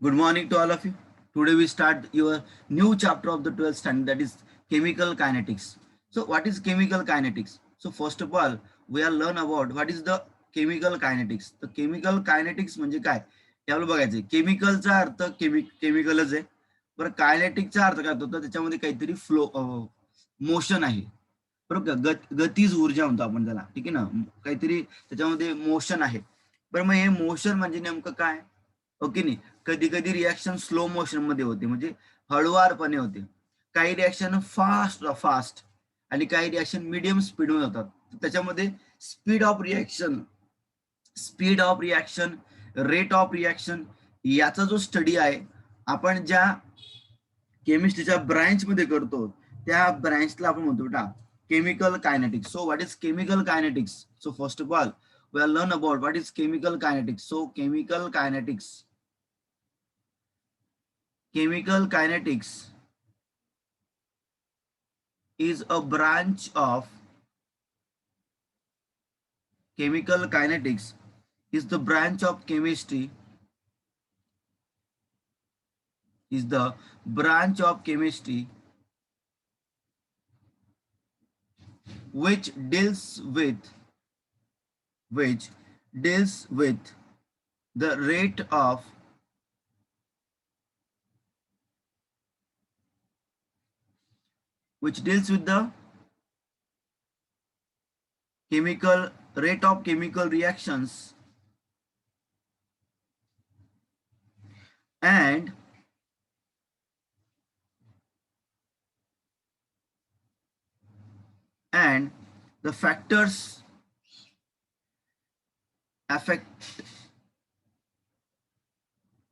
Good morning to all of you. Today we start your new chapter of the 12th standard, that is chemical kinetics. So what is chemical kinetics? So first of all, we are learn about what is the chemical kinetics. The chemical kinetics म्हणजे काय हे आपल्याला बघायचं. केमिकलचा अर्थ केमिकलच आहे. बरं कायनेटिकचा अर्थ काय होतो त्याच्यामध्ये काहीतरी फ्लो मोशन आहे. बरोबर गतीज ऊर्जा म्हणतो आपण त्याला, ठीक आहे ना, काहीतरी त्याच्यामध्ये मोशन आहे. बरं मग हे मोशन म्हणजे नेमकं काय? ओके नाही, कधी कधी रिॲक्शन स्लो मोशन मध्ये होते, म्हणजे हळुवारपणे होते. काही रिॲक्शन फास्ट फास्ट आणि काही रिॲक्शन मीडियम स्पीड मध्ये होतात. त्याच्यामध्ये speed of reaction, rate of reaction याचा जो स्टडी आहे आपण ज्या केमिस्ट्रीच्या ब्रांच मध्ये करतो त्या ब्रांचला आपण म्हणतो बेटा chemical kinetics. So what is chemical kinetics? So first of all we are learn about what is chemical kinetics. So chemical kinetics is a branch of chemical kinetics is the branch of chemistry is the branch of chemistry which deals with which deals with the rate of which deals with the chemical rate of chemical reactions and the factors affect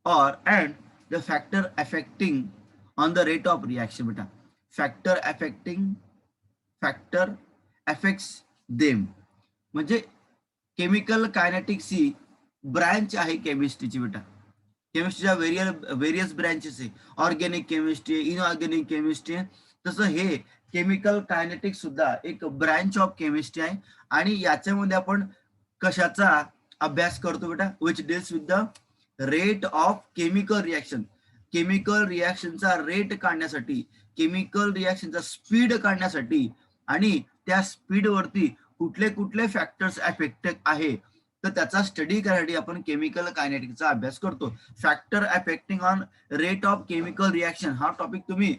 or and the factor affecting on the rate of reaction. बेटा factor affects them म्हणजे chemical kinetics ही branch आहे केमिस्ट्रीची. बेटा केमिस्ट्रीच्या various branches आहे. Organic chemistry, inorganic chemistry. तसं हे chemical kinetics सुद्धा एक branch of chemistry आहे आणि याच्यामध्ये आपण कशाचा अभ्यास करतो बेटा? Which deals with the rate of chemical reaction. Chemical रिॲक्शनचा रेट काढण्यासाठी, केमिकल रिॲक्शनचा स्पीड काढण्यासाठी आणि त्या स्पीड वरती कुठले कुठले फॅक्टर्स अफेक्टेड आहे तर त्याचा स्टडी करण्यासाठी आपण केमिकल कायनेटिक्सचा अभ्यास करतो. Factor affecting on rate of chemical reaction हा टॉपिक तुम्ही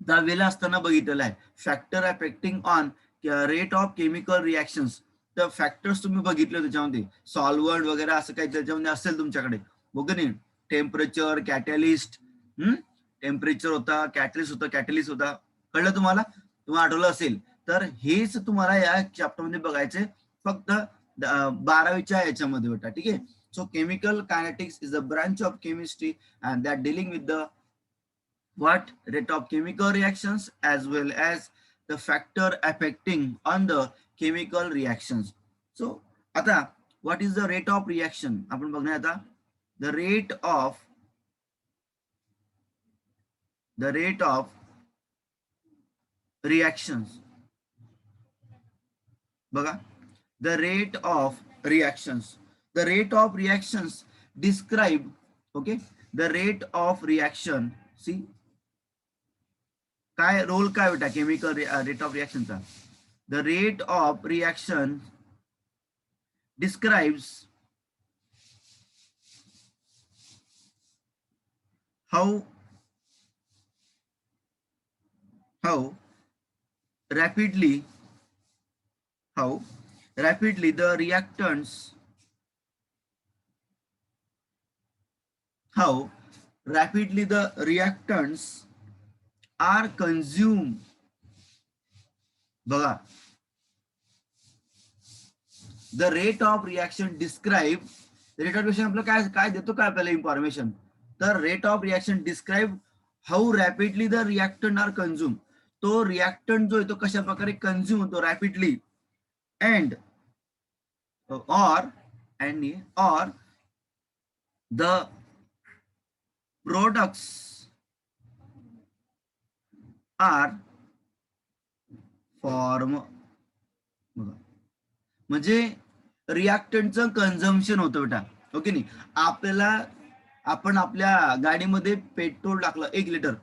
दहावीला असताना बघितलेला आहे. Factor affecting on rate of chemical reactions. तर फॅक्टर्स तुम्ही बघितले त्याच्यामध्ये, सॉल्व्हंट वगैरे असं काही त्याच्यामध्ये असेल तुमच्याकडे, बघ नाही. टेम्परेचर, कॅटॅलिस्ट, टेम्परेचर होता, कॅटॅलिस्ट होता. कळलं तुम्हाला? तुम्हाला आठवलं असेल तर हेच तुम्हाला या चॅप्टर मध्ये बघायचे, फक्त 12वीच्या याच्यामध्ये बेटा, ठीक आहे. So chemical kinetics is a branch of chemistry and that dealing with the what rate of chemical reactions as well as the factor affecting on the chemical reactions. So आता what is the rate of reaction आपण बघणार आता. the rate of reactions बघा, the rate of reactions describe, okay, the rate of reaction. see काय role काय बेटा chemical rate of रिॲक्शनचा? The rate of reaction describes how rapidly the reactants how rapidly the reactants are consumed. बघा, the rate of reaction describe, rate of reaction आपलं काय काय देतो, काय आपल्याला इन्फॉर्मेशन. तर rate of reaction describe how rapidly the reactant are consume. तो reactant जो आहे तो कशा प्रकारे कंझ्युम होतो rapidly. And or the products are form. म्हणजे रिॲक्टंटचं कन्झम्पशन होतं बेटा, ओके नाही. आपल्याला आपण आपल्या गाडीमध्ये पेट्रोल टाकलं 1 लिटर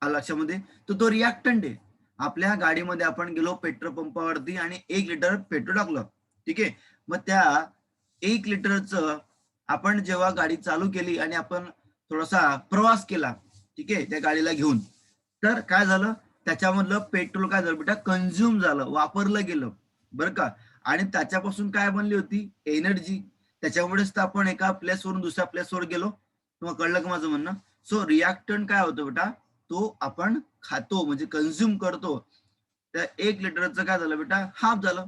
लक्षामध्ये, तर तो रिॲक्टंट आहे. आपल्या गाडीमध्ये आपण गेलो पेट्रोल पंपावरती आणि 1 लिटर पेट्रोल टाकलं, ठीक आहे. मग त्या 1 लिटरचं आपण जेव्हा गाडी चालू केली आणि आपण थोडासा प्रवास केला, ठीक आहे, त्या गाडीला घेऊन, तर काय झालं, त्याच्यामधलं पेट्रोल काय झालं बेटा, कन्झ्युम झालं, वापरलं गेलं, बरं का. आणि त्याच्यापासून काय बनली होती, एनर्जी. त्याच्यामुळेच तर आपण एका प्लेसवरून दुसऱ्या प्लेसवर गेलो. तुम्हाला कळलं का माझं म्हणणं? सो रिॲक्टंट काय होतं बेटा, तो आपण खातो म्हणजे कन्झ्युम करतो. त्या 1 लिटरचं काय झालं बेटा, हाफ झालं.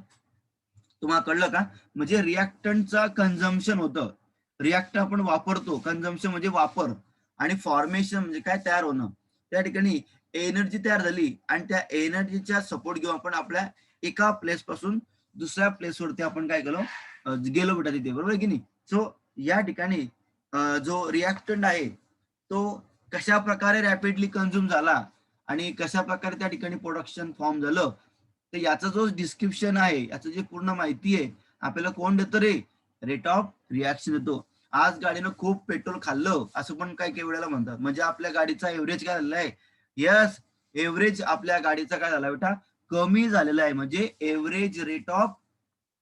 तुम्हाला कळलं का? म्हणजे रिॲक्टंटचा कन्झम्पशन होतं. रिॲक्ट आपण वापरतो, कन्झम्पशन म्हणजे वापर, आणि फॉर्मेशन म्हणजे काय, तयार होणं. त्या ठिकाणी एनर्जी तयार झाली आणि त्या एनर्जीचा सपोर्ट घेऊन आपण आपल्या एका प्लेस पासून दुसऱ्या प्लेसवरती आपण काय केलं, गेलो बेटा तिथे, बरोबर की नाही. सो या ठिकाणी जो रिॲक्टंट आहे तो कशा प्रकारे रॅपिडली कन्झ्युम झाला आणि कशा प्रकारे त्या ठिकाणी प्रोडक्शन फॉर्म झालं, तर याचा जो डिस्क्रिप्शन आहे, याचं जे पूर्ण माहिती आहे आपल्याला कोण देतं रे, रेट ऑफ रिॲक्शन देतो. आज गाडीनं खूप पेट्रोल खाल्लं असं पण काही काही वेळेला म्हणतात, म्हणजे आपल्या गाडीचा एव्हरेज काय झालेला आहे, यस, एव्हरेज आपल्या गाडीचा काय झाला बेटा, कमी झालेला आहे. म्हणजे average rate of,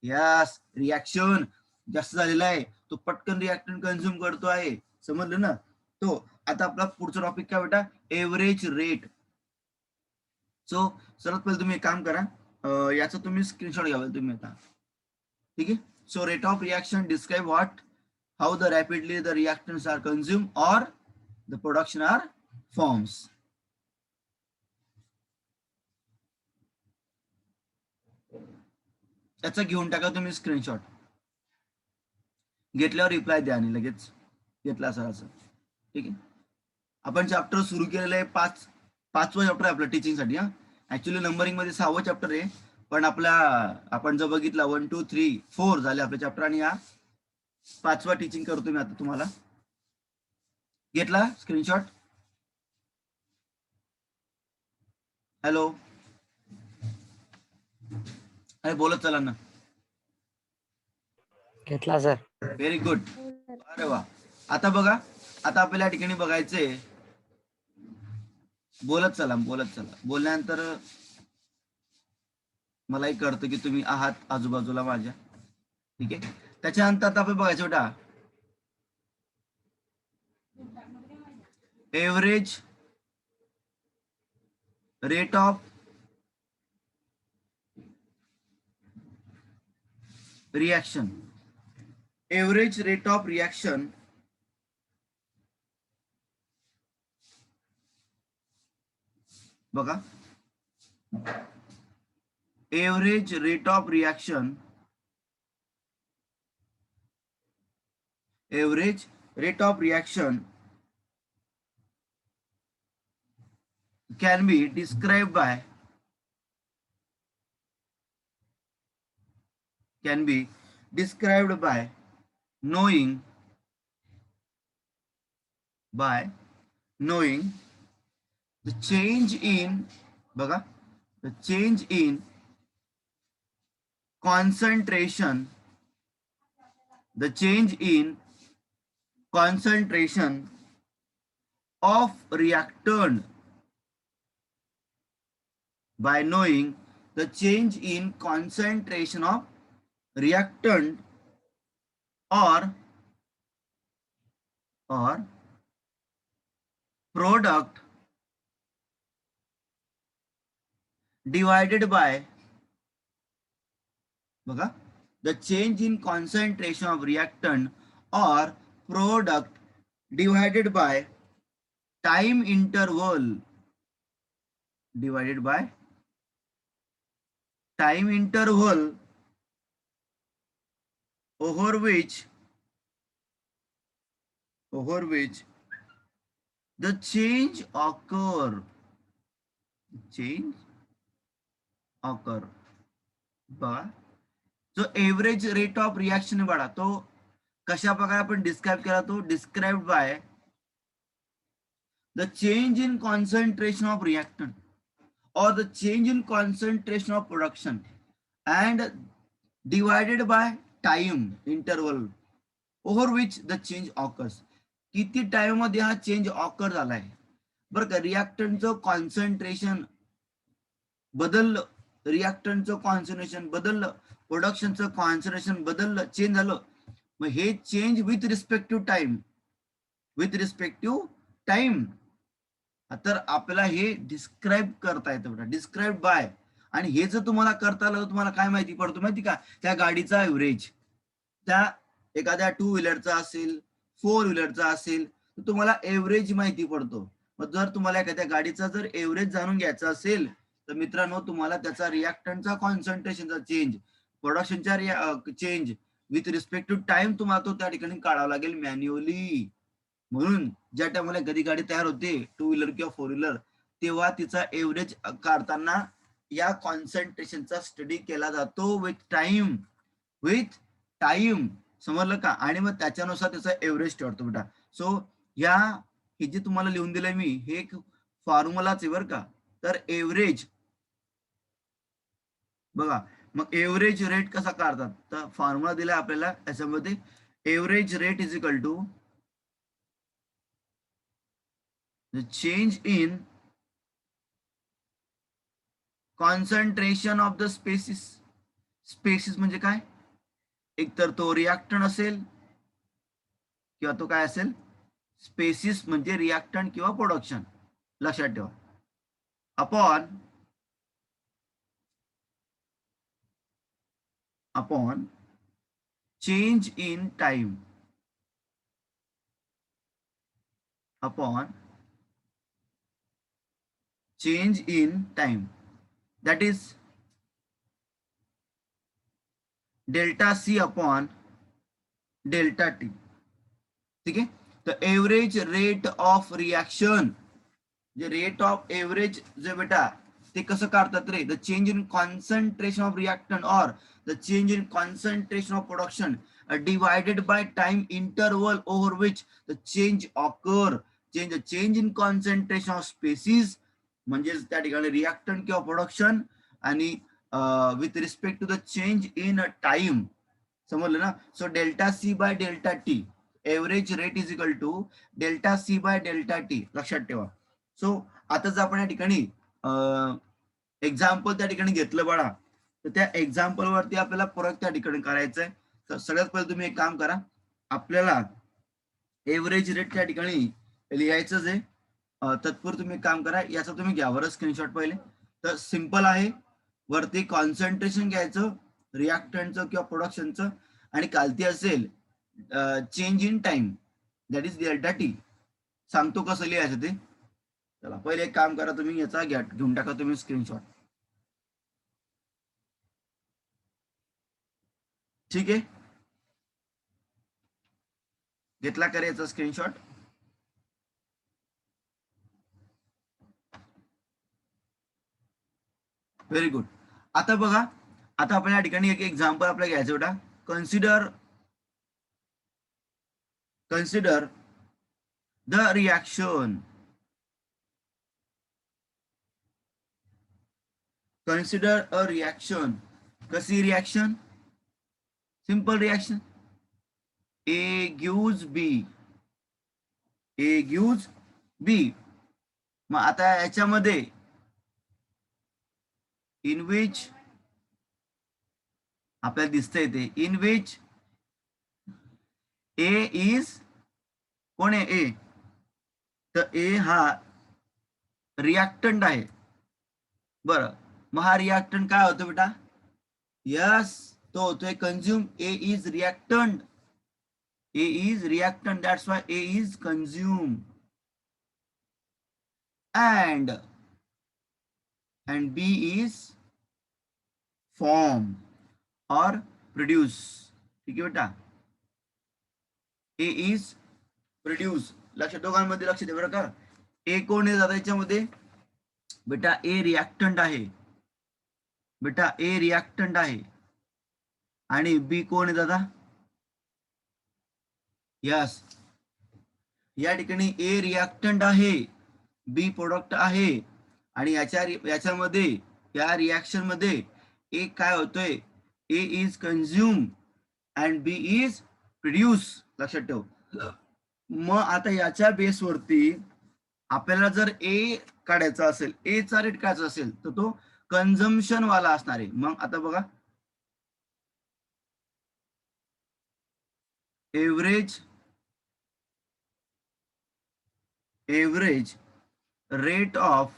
yes, reaction जास्त झालेला आहे. तो पटकन रिॲक्टंट कन्झ्युम करतो आहे, समजलं ना. तो आता आपला पुढचा टॉपिक काय बेटा, एव्हरेज रेट. सो सर्वात पहिले तुम्ही एक काम करा, याचा तुम्ही स्क्रीनशॉट घ्यावा तुम्ही आता, ठीक आहे. So rate of reaction describe what, how the rapidly the reactants are consume or the production are forms. त्याचा घेऊन टाका तुम्ही स्क्रीनशॉट, घेतल्यावर रिप्लाय द्या आणि लगेच घेतला असेल असं, ठीक आहे. आपण चॅप्टर सुरू केलेलं आहे, पाचवं चॅप्टर आहे आपलं टीचिंगसाठी. हा, ऍक्च्युली नंबरिंग मध्ये 6वं चॅप्टर आहे, पण आपण जर बघितला 1, 2, 3, 4 झाले आपले चॅप्टर, आणि हा 5वा टीचिंग करतो मी आता तुम्हाला. घेतला स्क्रीनशॉट? हॅलो, अरे बोलत चला ना. घेतला सर. Very good. अरे वा. आता बघा, आता आपल्याला या ठिकाणी बघायचंय, बोलत चला बोलल्यानंतर मलाही कळतं की तुम्ही आहात आजूबाजूला माझ्या, ठीक आहे. त्याच्यानंतर आता आपण बघायचं बेटा, average rate of reaction. Average rate of reaction बघा, average rate of reaction, average rate of reaction can be described by knowing the change in, बघा, the change in concentration, the change in concentration of reactant, by knowing the change in concentration of reactant or product divided by, बघा, the change in concentration of reactant or product divided by time interval, divided by time interval over which the change occur, बघा. जो average rate of reaction बघा, तो कशा प्रकारे आपण describe केला, तो describe by the change in concentration of reactant or the change in concentration of production and divided by time interval over which the change occurs. किती टाइम मध्ये हा चेंज ऑकर झालाय. बरं का, रिॲक्टंटचं कॉन्सन्ट्रेशन बदललं, रिॲक्टंटचं कॉन्सन्ट्रेशन बदललं, प्रोडक्शनचं कॉन्सन्ट्रेशन बदललं, change झालं. मग हे change with respective time, with respective time. तर आपल्याला हे डिस्क्राईब करता येतं बेटा, डिस्क्राईब बाय. आणि हे जर तुम्हाला करता आलं तर तुम्हाला काय माहिती पडतो माहिती का, त्या गाडीचा एव्हरेज, त्या एखाद्या टू व्हीलरचा असेल, फोर व्हीलरचा असेल, तर तुम्हाला एव्हरेज माहिती पडतो. मग जर तुम्हाला एखाद्या गाडीचा जर एव्हरेज जाणून घ्यायचा असेल तर मित्रांनो तुम्हाला त्याचा रिॲक्टंटचा कॉन्सन्ट्रेशनचा चेंज, प्रोडक्शनचा change with respect to time तुम्हाला तो त्या ठिकाणी काढावा लागेल मॅन्युअली. म्हणून ज्या टायमाला कधी गाडी तयार होते टू व्हीलर किंवा फोर व्हीलर, तेव्हा तिचा एव्हरेज काढताना या कॉन्सन्ट्रेशनचा स्टडी केला जातो विथ टाइम, विथ टाइम. समजलं का. आणि मग त्याच्यानुसार त्याचा एव्हरेज ठरतो बेटा. सो या हे जे तुम्हाला लिहून दिलंय मी, हे एक फॉर्म्युलाच आहे बरं का. तर एव्हरेज बघा, मग एव्हरेज रेट कसा काढतात, तर फॉर्म्युला दिलाय आपल्याला याच्यामध्ये. Average rate is equal to the change in concentration of the species. Species म्हणजे काय, एक तर तो रिॲक्टंट असेल किंवा तो काय असेल, स्पेसिस म्हणजे रिॲक्टंट किंवा प्रोडक्शन, लक्षात ठेवा. Upon change in time, upon change in time, that is delta c upon delta t. ठीक आहे. तर एव्हरेज रेट ऑफ रिॲक्शन, जे रेट ऑफ एव्हरेज जे बेटा ते कसं काढतात रे, the change in concentration of reactant और the change in concentration of production divided by time interval over which the change occur. Change in concentration of species म्हणजेच त्या ठिकाणी रिॲक्टंट किंवा प्रोडक्शन, आणि with respect to the change in time. समजलं ना. So delta C by delta T, average rate is equal to delta C by delta T, लक्षात ठेवा. So आता जर आपण या ठिकाणी एक्झाम्पल त्या ठिकाणी घेतलं बाळा, तर त्या एक्झाम्पल वरती आपल्याला परत त्या ठिकाणी करायचंय. तर सगळ्यात पहिले तुम्ही एक काम करा, आपल्याला एव्हरेज रेट त्या ठिकाणी लिहायचंच आहे. तत्पूर्वी तुम्ही काम करा, याचा तुम्ही घ्या बरं स्क्रीनशॉट पहिले. तर सिंपल आहे, वरती कॉन्सन्ट्रेशन घ्यायचं रिॲक्टंटचं किंवा प्रोडक्शनचं, आणि खालती असेल change in time, that is delta T. सांगतो कसं लिहायचं ते. चला पहिले एक काम करा, तुम्ही याचा घेऊन टाका तुम्ही स्क्रीनशॉट. ठीक आहे, घेतला का याचा स्क्रीनशॉट. Very good. आता बघा, आता आपण या ठिकाणी एक एक्झाम्पल आपल्याला घ्यायचं होता. Consider the reaction, consider a reaction. कशी reaction, simple reaction, A gives B, A gives B. मग आता याच्यामध्ये इन विच आपल्याला दिसतंय ते, इन विच ए इज, कोण आहे ए, तर ए हा रिॲक्टंट आहे. बरं, मग हा रिॲक्टंट काय होतो बेटा, यस तो होतोय consume. A is reactant, A is reactant, that's why A is consume. and B is form or produce. ठीक आहे बेटा, ए इज प्रोड्यूस. लक्ष, दोघांमध्ये लक्ष दे बरं का. ए कोण आहे दादा याच्यामध्ये, बेटा ए रिॲक्टंट आहे, बेटा ए रिॲक्टंट आहे. आणि बी कोण आहे दादा, यस या ठिकाणी ए रिॲक्टंट आहे, बी प्रोडक्ट आहे. आणि याच्यामध्ये या रिॲक्शन मध्ये ए काय होतोय, A is consume and B is produce. लक्षात ठेव. मग आता याच्या बेसवरती आपल्याला जर ए काढायचा असेल, ए चा रेट काढायचा असेल, तर तो कन्झम्पशन वाला असणार आहे. मग आता बघा, average rate of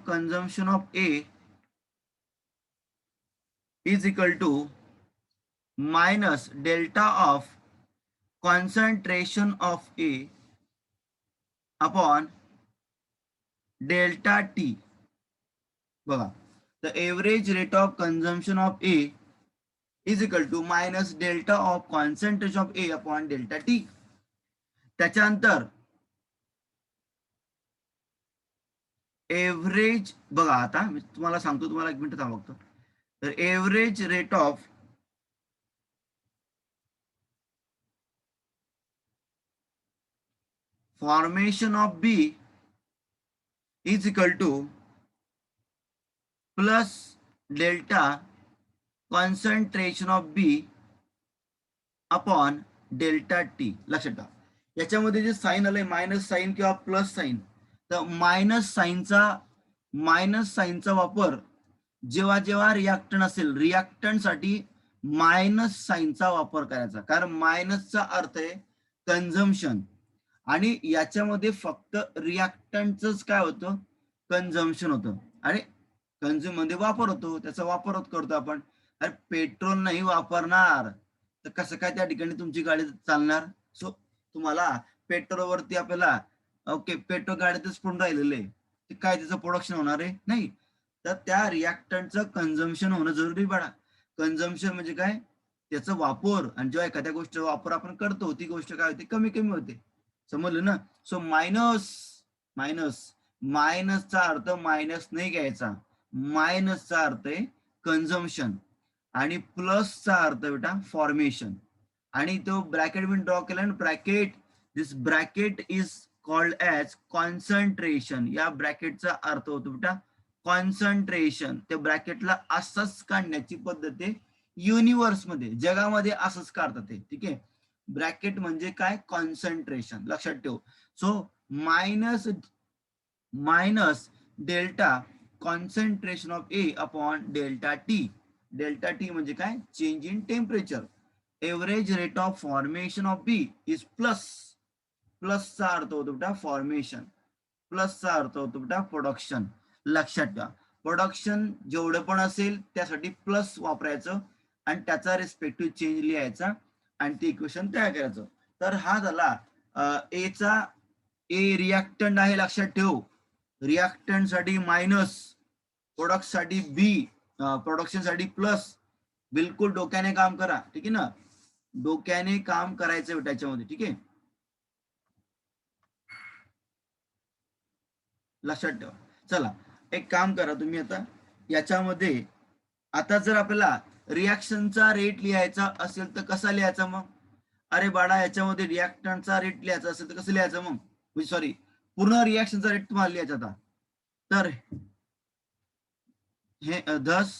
consumption of A is equal to minus delta of concentration of A upon delta T. बघा, the average rate of consumption of A is equal to minus delta of concentration of A upon delta T. त्याच्यानंतर average बघा, आता मी तुम्हाला सांगतो, तुम्हाला एक minute थांबा फक्त. तर average rate of formation of B is equal to plus delta concentration of B upon delta T. लक्षात ठेवा, याच्यामध्ये जे साईन आलंय मायनस साईन किंवा प्लस साईन, तर मायनस साईनचा वापर जेव्हा जेव्हा रिॲक्टंट असेल, रिॲक्टंट साठी मायनस साईनचा वापर करायचा, कारण मायनसचा अर्थ आहे कन्झम्पशन, आणि याच्यामध्ये फक्त रिॲक्टंटच काय होतं, कन्झम्पशन होतं, आणि कन्झ्युम मध्ये वापर होतो, त्याचा वापर करतो आपण. अरे पेट्रोल नाही वापरणार तर कसं काय त्या ठिकाणी तुमची गाडी चालणार? सो तुम्हाला पेट्रोलवरती आपल्याला, ओके, पेट्रोल गाडीतच पण राहिलेलं आहे, ते काय त्याचं प्रोडक्शन होणार आहे नाही, तर त्या रिॲक्टंटचं कन्झम्पशन होणं जरुरी पडा. कन्झम्पशन म्हणजे काय, त्याचा वापर, आणि जेव्हा एखाद्या गोष्टीचा वापर आपण करतो ती गोष्ट काय होते, कमी कमी होते. समजलं ना? सो मायनस मायनस मायनसचा अर्थ मायनस नाही घ्यायचा, मायनसचा अर्थ आहे कन्झम्पशन, आणि प्लसचा अर्थ बेटा फॉर्मेशन. आणि तो ब्रॅकेट मी ड्रॉ केला ना, bracket, this bracket is called as concentration. या ब्रॅकेटचा अर्थ होतो बेटा कॉन्सन्ट्रेशन. त्या ब्रॅकेटला असंच काढण्याची पद्धत आहे युनिव्हर्स मध्ये, जगामध्ये असंच काढतात ते, ठीक आहे. ब्रॅकेट म्हणजे काय, कॉन्सन्ट्रेशन, लक्षात ठेव. So minus delta concentration of A upon delta T. डेल्टा टी म्हणजे काय, change in temperature. Average rate of formation of B is प्लसचा अर्थ होतो बेटा फॉर्मेशन, प्लसचा अर्थ होतो बेटा प्रोडक्शन. लक्षात ठेवा, प्रोडक्शन जेवढं पण असेल त्यासाठी प्लस वापरायचं, आणि त्याचा रिस्पेक्टिव्ह चेंज लिहायचा, आणि ते इक्वेशन तयार करायचं. तर हा झाला ए रिॲक्टंट आहे, लक्षात ठेव. रिॲक्टंट साठी मायनस, प्रोडक्ट साठी बी, प्रोडक्शन साठी प्लस. बिलकुल डोक्याने काम करा, ठीक आहे ना, डोक्याने काम करायचं त्याच्यामध्ये, ठीक आहे. लक्षात ठेवा. चला एक काम करा तुम्ही, आता याच्यामध्ये आता जर आपल्याला रिॲक्शनचा रेट लिहायचा असेल तर कसा लिहायचा मग? अरे बाळा, याच्यामध्ये रिॲक्टंटचा रेट लिहायचा असेल तर कसं लिहायचं मग, म्हणजे सॉरी, पूर्ण रिॲक्शनचा रेट तुम्हाला लिहायचा होता. तर हे thus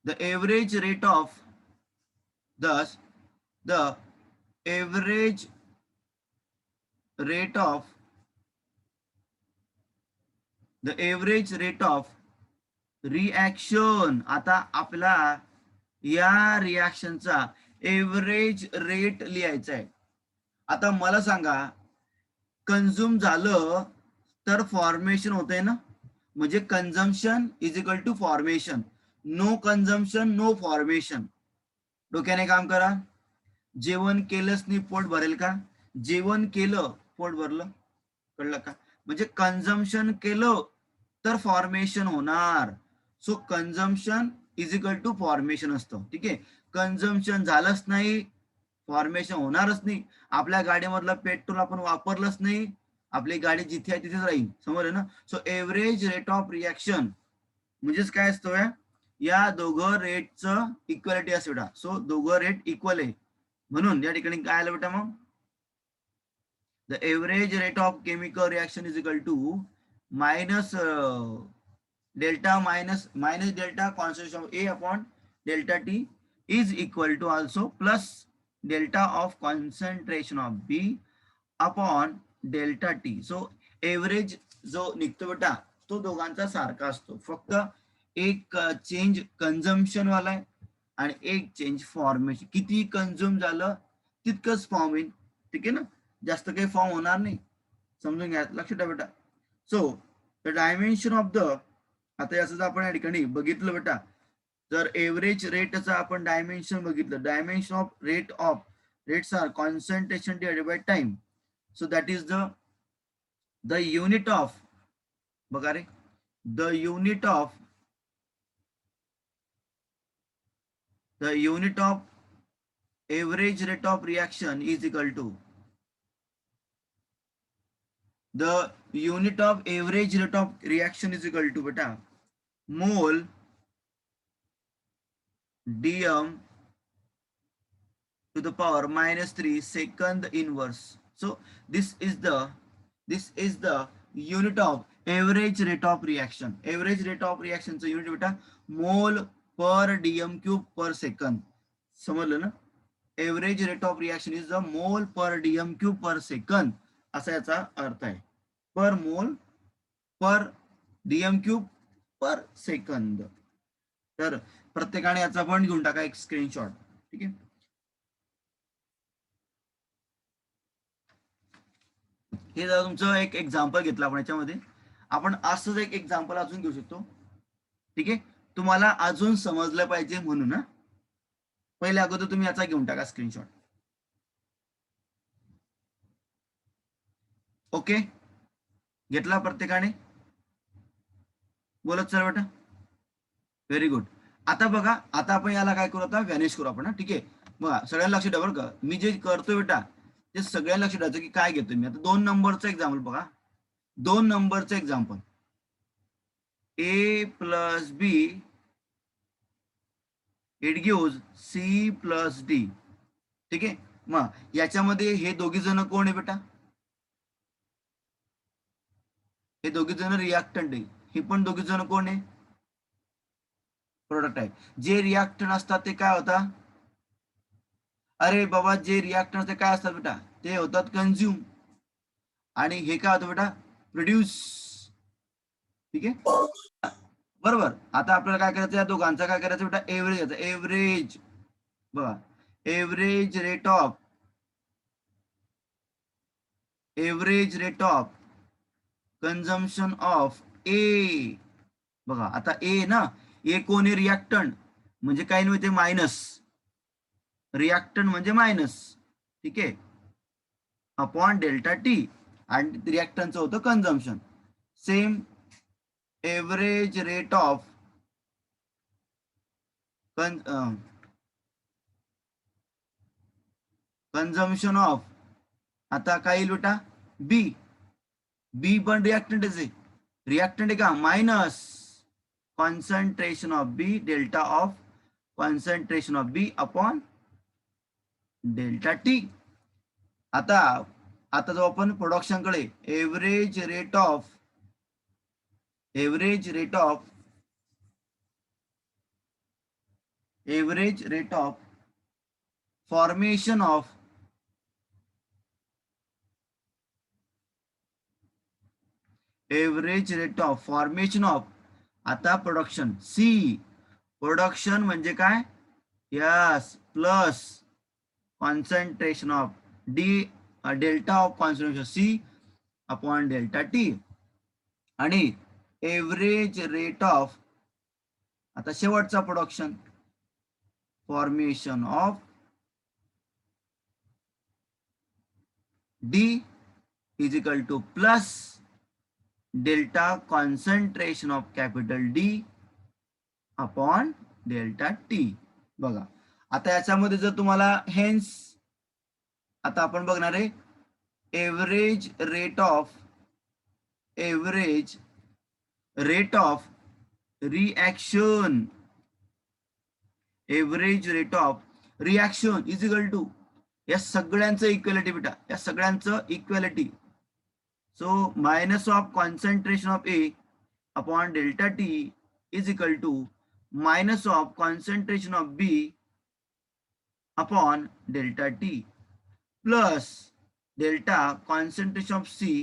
the average rate of thus the average rate of reaction. आता आपला या रिॲक्शनचा एव्हरेज रेट लिहायचा आहे. आता मला सांगा, कन्झ्युम झालं तर फॉर्मेशन होतंय ना, म्हणजे consumption is equal to formation. No consumption no formation. डोक्याने काम करा. जेवण केलंच नाही पोट भरेल का? जेवण केलं पोट भरलं, कळलं का? म्हणजे कन्झम्पशन केलं तर फॉर्मेशन होणार. So consumption is equal to formation असतं, ठीक आहे. कन्झम्पशन झालंच नाही, फॉर्मेशन होणारच नाही. आपल्या गाडीमधलं पेट्रोल आपण वापरलंच नाही, आपली गाडी जिथे आहे तिथेच राहील. समजलं ना? So average rate of reaction म्हणजेच काय असतो, या दोघं रेटचं इक्वलिटी असते बेटा. सो दोघं रेट इक्वल आहे, म्हणून या ठिकाणी काय आलं बेटा, मग the average rate of chemical reaction is equal to minus delta minus delta concentration of A upon delta T is equal to also plus delta of concentration of B upon delta T. So average जो निघतो बेटा तो दोघांचा सारखा असतो, फक्त एक change consumption वाला आहे आणि एक चेंज फॉर्मेशन. किती कन्झ्युम झालं तितकंच फॉर्म येईल, ठीक आहे ना, जास्त काही फॉर्म होणार नाही, समजून घ्या, लक्षात ठेवा बेटा. So the dimension of the, आता याचं आपण या ठिकाणी बघितलं बेटा, जर एव्हरेज रेटचं आपण डायमेन्शन बघितलं, dimension of rates are concentration divided by time. So that is the unit of, बघा रे, the unit of average rate of reaction is equal to the unit of average rate of reaction is equal to beta mole dm to the power -3 second inverse. So this is the unit of average rate of reaction. Average rate of reaction चं unit बेटा mole per dm cube per second. समजलं ना? Average rate of reaction is the mole per dm cube per second, असा याचा अर्थ आहे. per mole per dm cube per second. तर प्रत्येकाने याचा पण घेऊन टाका एक स्क्रीनशॉट, ठीक आहे. हे जर तुमचं एक एक्झाम्पल घेतलं आपण, याच्यामध्ये आपण असंच एक एक्झाम्पल अजून घेऊ शकतो, ठीक आहे. तुम्हाला अजून समजलं पाहिजे म्हणून ना, पहिले अगोदर तुम्ही याचा घेऊन टाका स्क्रीनशॉट. ओके, घेतला प्रत्येकाने, बोलत चल बेटा, व्हेरी गुड. आता बघा, आता आपण याला काय करू, आता व्हॅनिश करू आपण, ठीक आहे. बघा सगळ्यांना लक्ष द्या बरं का, मी जे करतोय बेटा ते सगळ्यांना लक्ष द्यायचं की काय घेतोय मी. आता 2 नंबरचं एक्झाम्पल बघा, 2 नंबरचं example, A plus B it gives C plus D, ठीक आहे. मग याच्यामध्ये हे दोघी जण कोण आहे बेटा, हे दोघी जण रिॲक्टंट आहे, हे पण दोघी जण कोण आहे, प्रोडक्ट आहे. जे रिॲक्टंट असतात ते काय होतात, अरे बाबा जे रिॲक्टंट ते काय असतात बेटा, ते होतात कन्झ्युम, आणि हे काय होतं बेटा, प्रोड्यूस, ठीक आहे बरोबर. आता आपल्याला काय करायचं, या दोघांचा काय करायचं बेटा, एव्हरेज याचा, एव्हरेज बघा, average rate of consumption of A. बघा आता ए ना, ए कोण आहे, रिॲक्टंट, म्हणजे काय नाही ते मायनस, रिॲक्टंट म्हणजे मायनस, ठीक आहे, अपॉन डेल्टा टी, आणि रिॲक्टंटचं होतं consumption. Same average rate of consumption of, आता काय येईल बेटा, बी. बी पण रिॲक्टंटच आहे, रिॲक्टंट आहे का, minus concentration of B, delta of concentration of B upon delta T. आता जो आपण प्रोडक्शन कडे, average rate of formation of आता प्रोडक्शन, सी प्रोडक्शन म्हणजे काय, yes, plus concentration of D, delta of concentration C upon delta T, आणि average rate of, आता शेवटचा production, formation of D is equal to plus delta concentration of capital D upon delta T. बघा आता याच्यामध्ये जर तुम्हाला hence, आता आपण बघणार आहे average rate of reaction, average rate of reaction is equal to, या सगळ्यांचं इक्वॅलिटी बेटा, या सगळ्यांचं equality. So minus of concentration of A upon delta T is equal to minus of concentration of B upon delta T plus delta concentration of C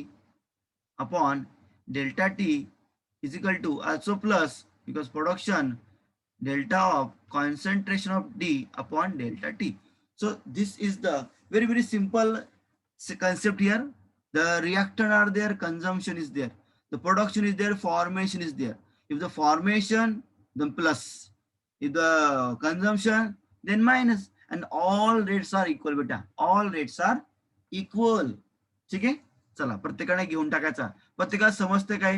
upon delta t is equal to also plus because production delta of concentration of D upon delta T. So this is the very simple concept here. The reactant are there, consumption is there, the production is there, formation is there. If the formation, then plus, if the consumption, then minus, and all rates are equal बेटा, all rates are equal. ठीक आहे, चला प्रत्येकाने घेऊन टाकायचा. प्रत्येकाला समजते काय,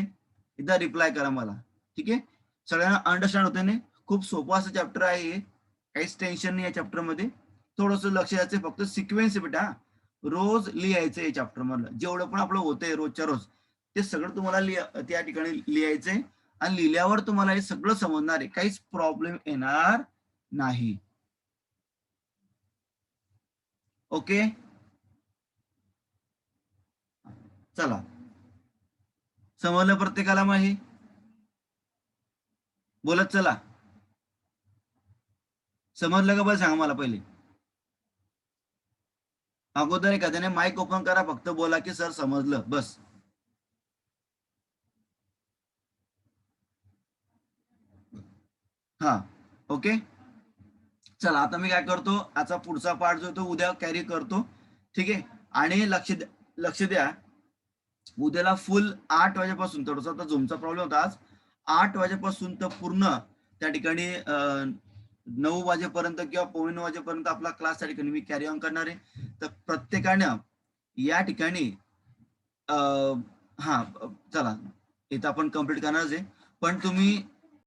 एकदा रिप्लाय करा मला. ठीक आहे, सगळ्यांना अंडरस्टँड होते ना. खूप सोपं असं चॅप्टर आहे, काहीच टेन्शन नाही या चॅप्टर मध्ये. थोडस लक्ष द्यायचं, फक्त सिक्वेन्स बेटा रोज लिहायचं या चॅप्टर मधलं. जेवढं पण आपलं होतंय रोजच्या रोज ते सगळं तुम्हाला त्या ठिकाणी लिहायचंय, आणि लिहिल्यावर तुम्हाला हे सगळं समजणार आहे, काहीच प्रॉब्लेम येणार नाही. ओके, चला समजलं प्रत्येकाला मग हे बोलत चला. समजलं का बरं सांगा मला पहिले. अगोदर एखाद्याने माईक ओपन करा, फक्त बोला की सर समजलं, बस. हा ओके, चला आता मी काय करतो, आजचा पुढचा पार्ट जो तो उद्या कॅरी करतो. ठीक आहे, आणि लक्ष द्या, उद्याला फुल 8 वाजेपासून, थोडासा आता झूमचा प्रॉब्लेम होता आज, 8 वाजेपासून तर पूर्ण त्या ठिकाणी 9 वाजेपर्यंत किंवा 9:15 वाजेपर्यंत आपला क्लास त्या ठिकाणी मी कॅरी ऑन करणार आहे. तर प्रत्येकानं या ठिकाणी हा चला इथं आपण कम्प्लीट करणारच आहे, पण तुम्ही